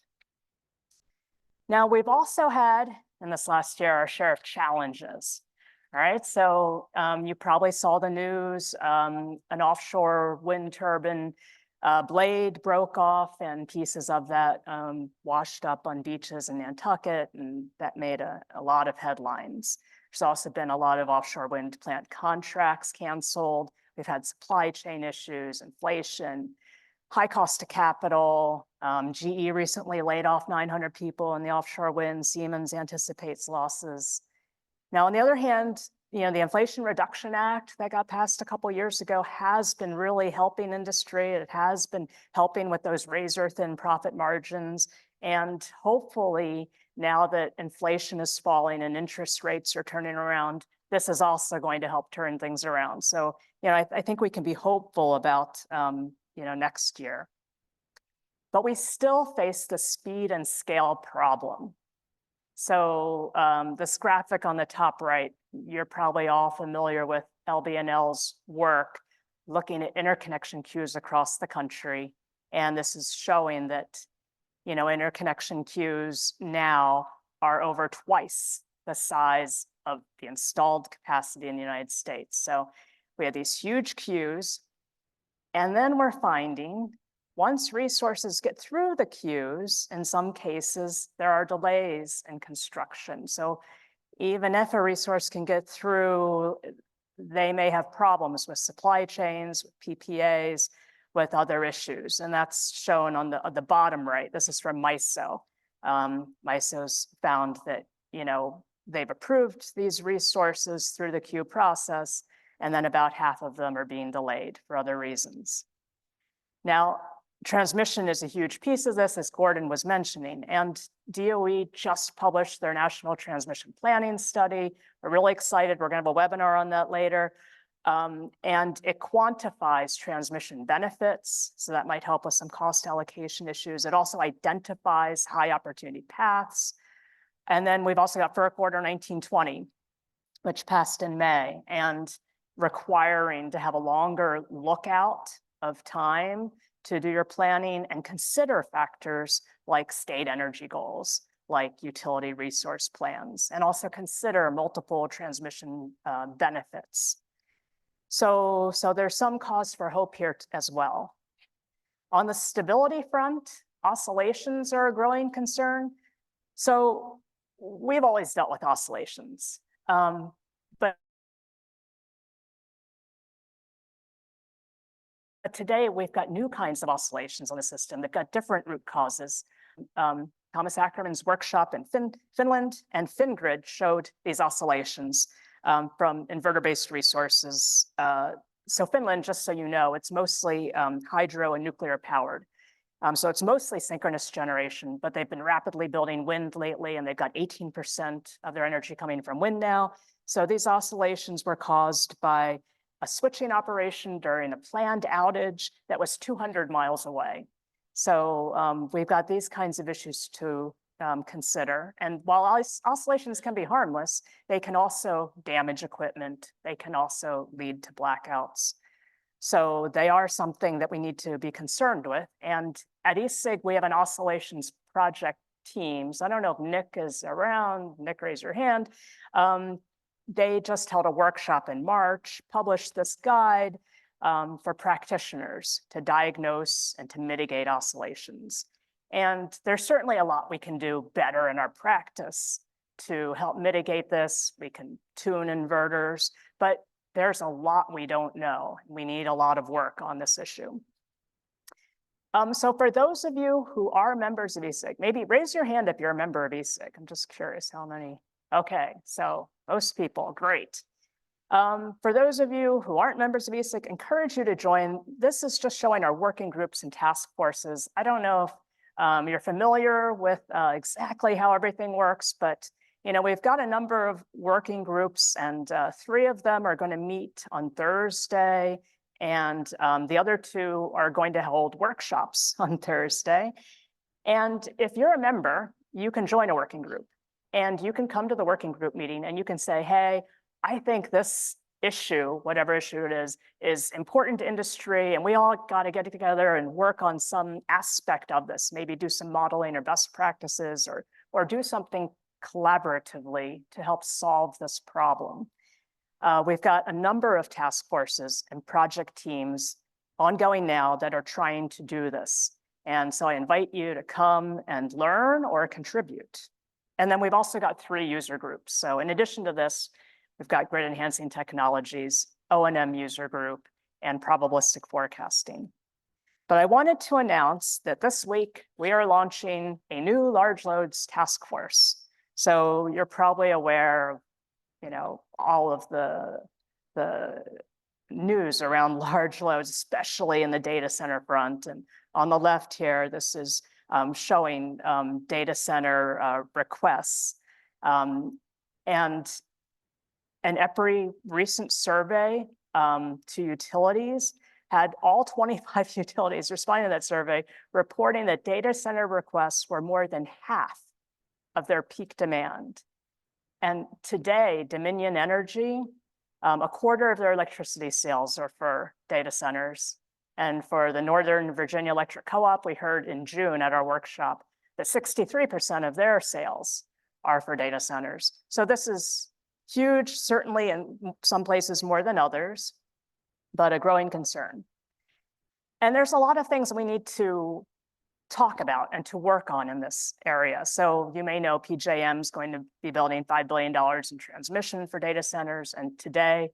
C: Now, we've also had in this last year our share of challenges. All right, so you probably saw the news, an offshore wind turbine blade broke off and pieces of that washed up on beaches in Nantucket, and that made a lot of headlines. There's also been a lot of offshore wind plant contracts canceled. We've had supply chain issues, inflation, high cost of capital. GE recently laid off 900 people in the offshore wind. Siemens anticipates losses. Now, on the other hand, the Inflation Reduction Act that got passed a couple of years ago has been really helping industry. It has been helping with those razor-thin profit margins. And hopefully, now that inflation is falling and interest rates are turning around, this is also going to help turn things around. So, I think we can be hopeful about, next year. But we still face the speed and scale problem. So this graphic on the top right, you're probably all familiar with LBNL's work looking at interconnection queues across the country. And this is showing that, interconnection queues now are over twice the size of the installed capacity in the United States. So we have these huge queues. And then we're finding once resources get through the queues, in some cases, there are delays in construction. So, even if a resource can get through, they may have problems with supply chains, with PPAs, with other issues. And that's shown on the bottom right. This is from MISO. MISO's found that, they've approved these resources through the queue process, and then about half of them are being delayed for other reasons. Now, transmission is a huge piece of this, as Gordon was mentioning, and DOE just published their National Transmission Planning Study. We're really excited. We're going to have a webinar on that later. And it quantifies transmission benefits, so that might help with some cost allocation issues. It also identifies high opportunity paths. And then we've also got FERC Order 1920, which passed in May, and requiring to have a longer lookout of time to do your planning and consider factors like state energy goals, like utility resource plans, and also consider multiple transmission benefits. So there's some cause for hope here as well. On the stability front, oscillations are a growing concern. So we've always dealt with oscillations, but today we've got new kinds of oscillations on the system. They've got different root causes. Thomas Ackerman's workshop in Finland and FinGrid showed these oscillations from inverter-based resources. So Finland, just so you know, it's mostly hydro and nuclear powered. So it's mostly synchronous generation, but they've been rapidly building wind lately, and they've got 18% of their energy coming from wind now. So these oscillations were caused by a switching operation during a planned outage that was 200 miles away. So we've got these kinds of issues to consider. And while oscillations can be harmless, they can also damage equipment. They can also lead to blackouts. So they are something that we need to be concerned with. And at ESIG, we have an oscillations project teams. I don't know if Nick is around. Nick, raise your hand. They just held a workshop in March, published this guide for practitioners to diagnose and to mitigate oscillations. And there's certainly a lot we can do better in our practice to help mitigate this. We can tune inverters, but there's a lot we don't know. We need a lot of work on this issue. So for those of you who are members of ESIG, maybe raise your hand if you're a member of ESIG. I'm just curious how many. Okay, so most people, great. For those of you who aren't members of ESIG, encourage you to join. This is just showing our working groups and task forces. I don't know if you're familiar with exactly how everything works, but we've got a number of working groups, and 3 of them are going to meet on Thursday, and the other 2 are going to hold workshops on Thursday. And if you're a member, you can join a working group, and you can come to the working group meeting, and you can say, hey, I think this issue, whatever issue it is important to industry, and we all got to get together and work on some aspect of this, maybe do some modeling or best practices, or do something collaboratively to help solve this problem. We've got a number of task forces and project teams ongoing now that are trying to do this. And so I invite you to come and learn or contribute. And then we've also got 3 user groups. So in addition to this, we've got grid enhancing technologies, O&M user group, and probabilistic forecasting. But I wanted to announce that this week we are launching a new large loads task force. So you're probably aware of, all of the news around large loads, especially in the data center front. And on the left here, this is showing data center requests. And an EPRI recent survey to utilities had all 25 utilities responding to that survey, reporting that data center requests were more than half of their peak demand. And today, Dominion Energy, a quarter of their electricity sales are for data centers. And for the Northern Virginia Electric Co-op, we heard in June at our workshop that 63% of their sales are for data centers. So this is huge, certainly in some places more than others, but a growing concern. And there's a lot of things we need to talk about and to work on in this area. So you may know PJM is going to be building $5 billion in transmission for data centers. And today,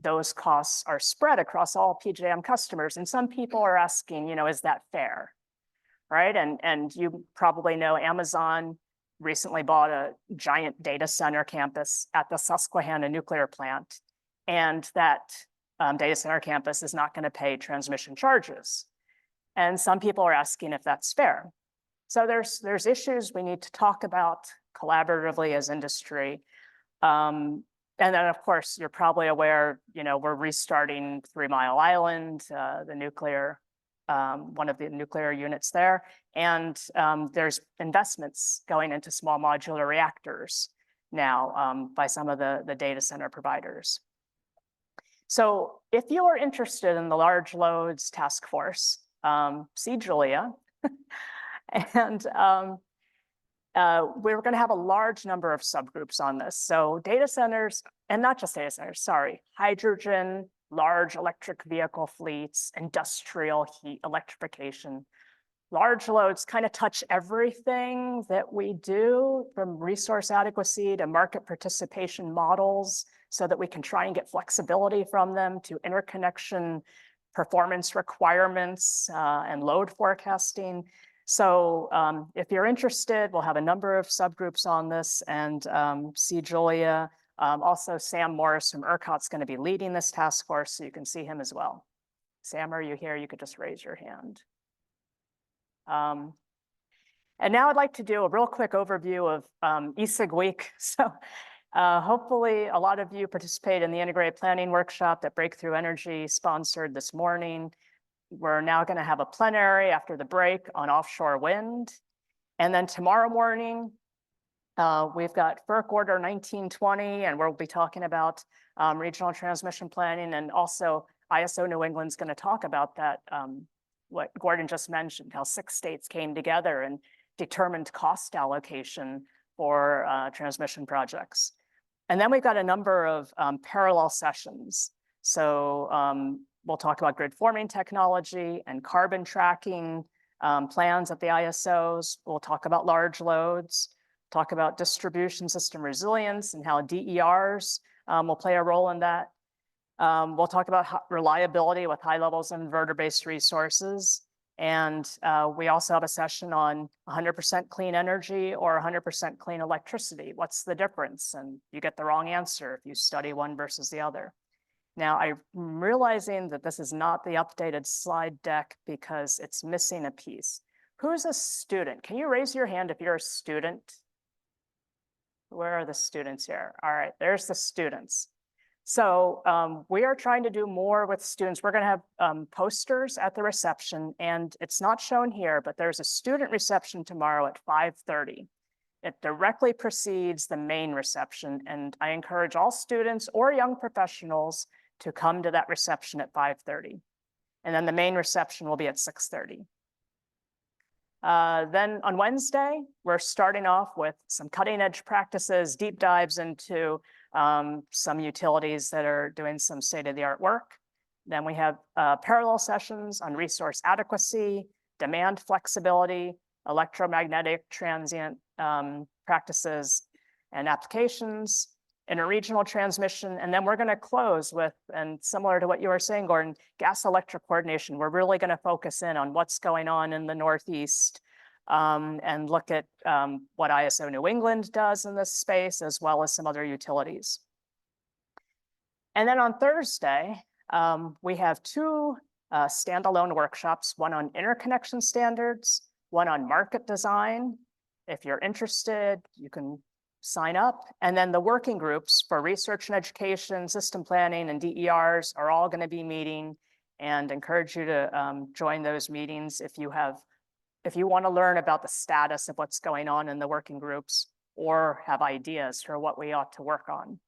C: those costs are spread across all PJM customers. And some people are asking, is that fair? Right? And you probably know Amazon recently bought a giant data center campus at the Susquehanna nuclear plant. And that data center campus is not going to pay transmission charges. And some people are asking if that's fair. So there's issues we need to talk about collaboratively as industry. And then, of course, you're probably aware, we're restarting 3 Mile Island, the nuclear, one of the nuclear units there. And there's investments going into small modular reactors now by some of the data center providers. So if you are interested in the Large Loads Task Force, see Julia. And we're going to have a large number of subgroups on this. So data centers, and not just data centers, sorry, hydrogen, large electric vehicle fleets, industrial heat electrification. Large loads kind of touch everything that we do, from resource adequacy to market participation models, so that we can try and get flexibility from them, to interconnection performance requirements and load forecasting. So if you're interested, we'll have a number of subgroups on this, and see Julia. Also, Sam Morris from ERCOT's going to be leading this task force, so you can see him as well. Sam, are you here? You could just raise your hand. And now I'd like to do a real quick overview of ESIG week. So hopefully a lot of you participate in the integrated planning workshop that Breakthrough Energy sponsored this morning. We're now going to have a plenary after the break on offshore wind. And then tomorrow morning, we've got FERC Order 1920, and we'll be talking about regional transmission planning. And also ISO New England's going to talk about that, what Gordon just mentioned, how 6 states came together and determined cost allocation for transmission projects. And then we've got a number of parallel sessions. So we'll talk about grid forming technology and carbon tracking plans at the ISOs. We'll talk about large loads, talk about distribution system resilience and how DERs will play a role in that. We'll talk about reliability with high levels of inverter-based resources. And we also have a session on 100% clean energy or 100% clean electricity. What's the difference? And you get the wrong answer if you study one versus the other. Now, I'm realizing that this is not the updated slide deck because it's missing a piece. Who's a student? Can you raise your hand if you're a student? Where are the students here? All right, there's the students. So we are trying to do more with students. We're going to have posters at the reception, and it's not shown here, but there's a student reception tomorrow at 5:30. It directly precedes the main reception, and I encourage all students or young professionals to come to that reception at 5:30. And then the main reception will be at 6:30. Then on Wednesday, we're starting off with some cutting edge practices, deep dives into some utilities that are doing some state-of-the-art work. Then we have parallel sessions on resource adequacy, demand flexibility, electromagnetic transient practices and applications, interregional transmission. And then we're going to close with, and similar to what you were saying, Gordon, gas electric coordination. We're really going to focus in on what's going on in the Northeast and look at what ISO New England does in this space, as well as some other utilities. And then on Thursday, we have 2 standalone workshops, one on interconnection standards, one on market design. If you're interested, you can sign up. And then the working groups for research and education, system planning, and DERs are all going to be meeting, and encourage you to join those meetings if you want to learn about the status of what's going on in the working groups or have ideas for what we ought to work on.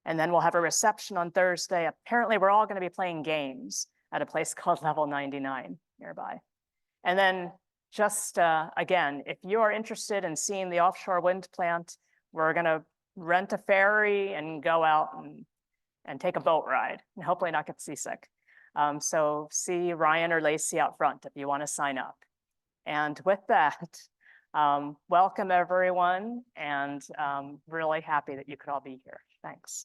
C: And then we'll have a reception on Thursday. Apparently, we're all going to be playing games at a place called Level 99 nearby. And then just again, if you are interested in seeing the offshore wind plant, we're going to rent a ferry and go out and take a boat ride and hopefully not get seasick. So see Ryan or Lacey out front if you want to sign up. And with that, welcome everyone, and really happy that you could all be here. Thanks.